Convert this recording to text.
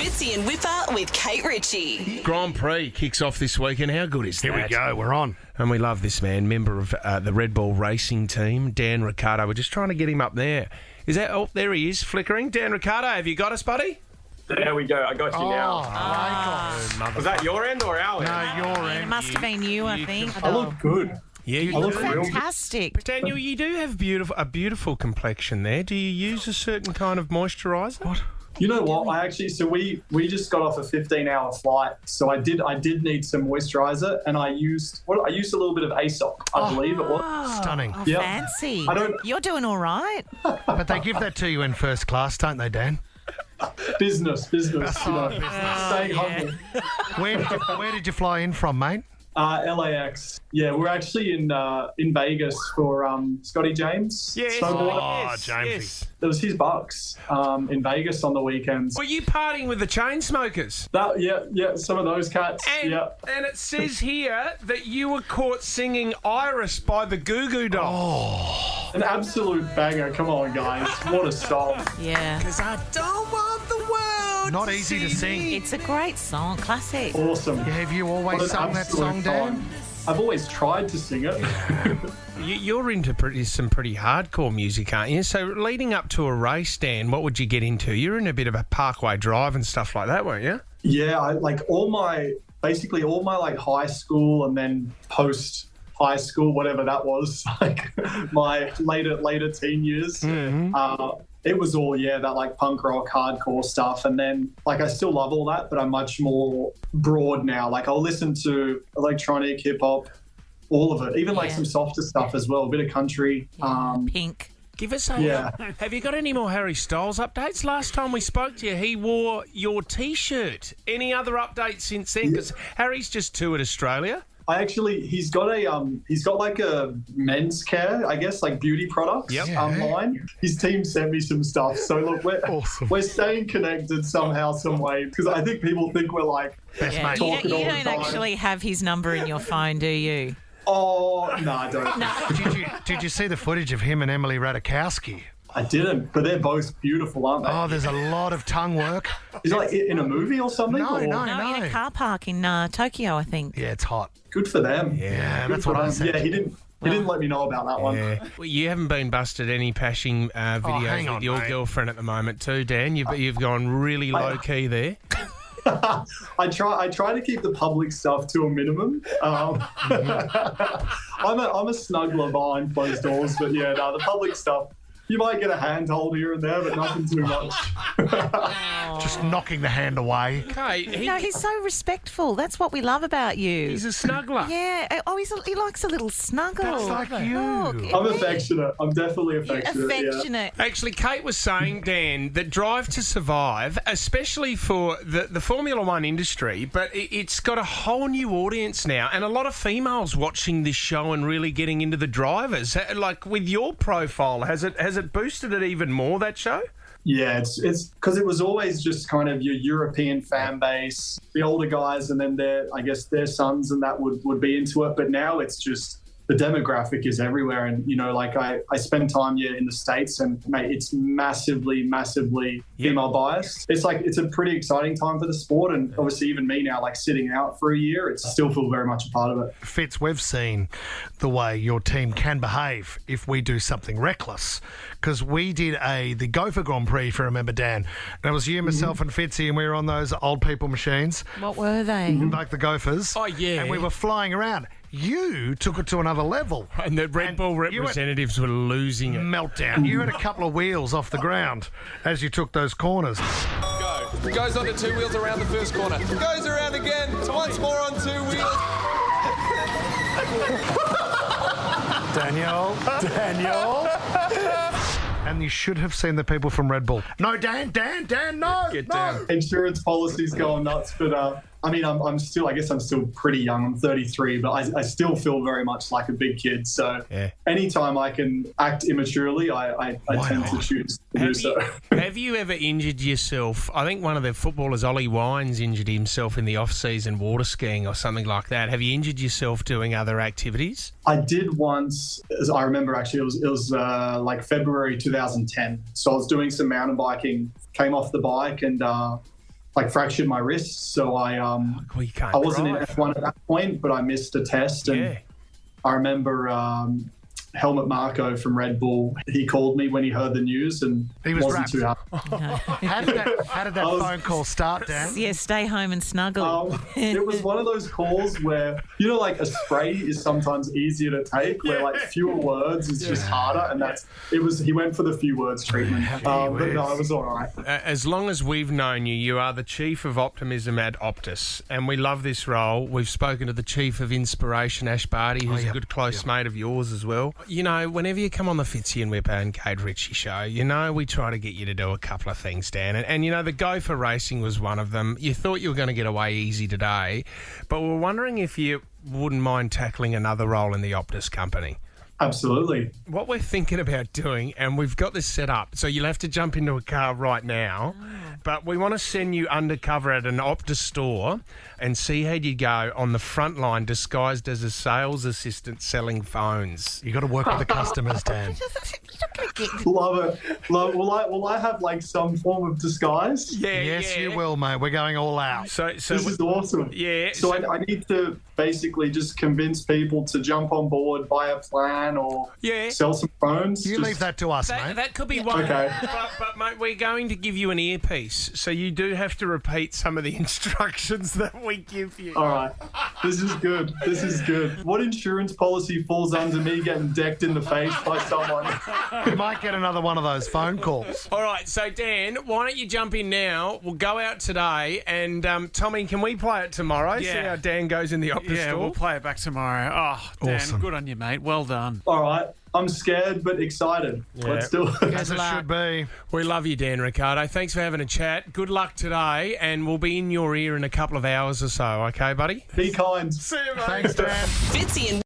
Fitzy and Wippa with Kate Ritchie. Grand Prix kicks off this weekend. How good is that? Here we go, we're on. And we love this man, member of the Red Bull racing team, Dan Ricciardo. We're just trying to get him up there. Is that? Oh, there he is, flickering. Dan Ricciardo, have you got us, buddy? There we go. I got you now. Was that your end or our end? No, your It end. must have been you, I think. I look good. Yeah, you I look do. real Fantastic. Daniel, you do have a beautiful complexion there. Do you use a certain kind of moisturiser? What? You know what? We just got off a 15-hour flight, so I did need some moisturiser, and I used a little bit of Aesop, I believe it was. Stunning. Oh, Yeah. fancy. I don't- You're doing all right. But they give that to you in first class, don't they, Dan? Business. You know, business. staying humble. Where did you fly in from, mate? LAX. Yeah, we're actually in Vegas for Scotty James. Yes. Snowboarder. Oh, Jamesy. Yes. It was his bucks in Vegas on the weekends. Were you partying with the chain smokers? Yeah, some of those cats. And, Yeah. and it says here that you were caught singing Iris by the Goo Goo Dolls. An absolute banger. Come on, guys. What a song. Yeah. Because I don't want the world Not easy to see sing. me. It's a great song. Classic. Awesome. Have you What always an sung that absolute song, Dan? time. I've always tried to sing it. You're into some pretty hardcore music, aren't you? So leading up to a race, Dan, what would you get into? You're in a bit of a Parkway Drive and stuff like that, weren't you? Yeah, I like all my like high school and then post high school, whatever that was, like my later teen years. It was all that like punk rock, hardcore stuff, and then like I still love all that, but I'm much more broad now. Like I'll listen to electronic, hip hop, all of it, even like Yeah. some softer stuff as well, a bit of country. Pink. Give us a... Yeah. Have you got any more Harry Styles updates? Last time we spoke to you, he wore your T-shirt. Any other updates since then? Because Harry's just toured Australia. He's got like a men's care, I guess, like beauty products line. His team sent me some stuff. So look, Awesome. we're staying connected somehow, some way, because I think people think we're like, Best Yeah. mate. You Talking all the don't time. actually have his number in your phone, do you? oh, no, I don't. Did you see the footage of him and Emily Ratajkowski? I didn't, but they're both beautiful, aren't they? Oh, there's a lot of tongue work. Is it like in a movie or something? No, or? no. No, in a car park in Tokyo, I think. Yeah, it's hot. Good for them. Yeah, Good that's for what I them. said. Yeah, he didn't let me know about that one. Yeah. Well, you haven't been busted any pashing videos hang with on, your mate. girlfriend at the moment too, Dan. You've gone really low-key there. I try to keep the public stuff to a minimum. I'm a snuggler behind closed doors, but the public stuff. You might get a handhold here and there, but nothing too much. Just knocking the hand away. Okay, No, he's so respectful. That's what we love about you. he's a snuggler. Yeah. Oh, he likes a little snuggle. That's like you. Look, I'm affectionate. I'm definitely affectionate. Yeah. affectionate. Actually, Kate was saying, Dan, that Drive to Survive, especially for the Formula One industry, but it's got a whole new audience now, and a lot of females watching this show and really getting into the drivers. Like with your profile, has it boosted it even more, that show? Yeah, it's because it was always just kind of your European fan base, the older guys, and then their sons and that would be into it. But now it's just the demographic is everywhere. And, like I spend time in the States and, mate, it's massively female biased. It's like, it's a pretty exciting time for the sport. And obviously even me now, like sitting out for a year, it's still feel very much a part of it. Fitz, we've seen the way your team can behave if we do something reckless. Because we did the Gopher Grand Prix, if you remember, Dan. And it was you, myself, and Fitzy, and we were on those old people machines, What were they? like the Gophers. Oh, yeah. And we were flying around. You took it to another level. And the Red Bull representatives were losing it. Meltdown. You had a couple of wheels off the ground as you took those corners. Go. Goes onto two wheels around the first corner. Goes around again. Once more on two wheels. Daniel. And you should have seen the people from Red Bull. No, Dan, no. Get no. down. Insurance policies going nuts, but I mean, I'm still pretty young. I'm 33, but I still feel very much like a big kid. So anytime I can act immaturely, I tend to choose to do so. Have you ever injured yourself? I think one of the footballers, Ollie Wines, injured himself in the off-season water skiing or something like that. Have you injured yourself doing other activities? I did once, as I remember actually, it was like February 2010. So I was doing some mountain biking, came off the bike and like fractured my wrist. So I Well, you can't I wasn't drive. in F1 at that point, but I missed a test. And Yeah. I remember Helmut Marko from Red Bull. He called me when he heard the news and He was wasn't wrapped. too happy. How did that phone call start, Dan? Yeah, stay home and snuggle. It was one of those calls where, you know, like a spray is sometimes easier to take, where like fewer words is just harder, and he went for the few words treatment. But no, it was all right. As long as we've known you, you are the Chief of Optimism at Optus, and we love this role. We've spoken to the Chief of Inspiration, Ash Barty, who's a good close mate of yours as well. You know, whenever you come on the Fitzy and Wippa and Kate Ritchie show, you know we try to get you to do a couple of things, Dan. And you know, the go for racing was one of them. You thought you were going to get away easy today, but we're wondering if you wouldn't mind tackling another role in the Optus company. Absolutely. What we're thinking about doing, and we've got this set up, so you'll have to jump into a car right now, but we want to send you undercover at an Optus store and see how you go on the front line disguised as a sales assistant selling phones. You got to work with the customers, Dan. Love it. Will I have like some form of disguise? Yes, you will, mate. We're going all out. So This is awesome. Yeah. So I need to basically just convince people to jump on board, buy a plan, or sell some phones. You leave that to us, mate. That could be one. Okay. But, mate, we're going to give you an earpiece, so you do have to repeat some of the instructions that we give you. All right. This is good. This is good. What insurance policy falls under me getting decked in the face by someone? You might get another one of those phone calls. All right, so Dan, why don't you jump in now? We'll go out today, and Tommy, can we play it tomorrow? See how Dan goes in the Optus Yeah, store? we'll play it back tomorrow. Oh, Dan, Awesome. good on you, mate. Well done. All right. I'm scared but excited. Let's do it. As it should be. We love you, Dan Ricciardo. Thanks for having a chat. Good luck today, and we'll be in your ear in a couple of hours or so, okay, buddy? Be kind. See you, mate. Thanks, Dan. Fitzy and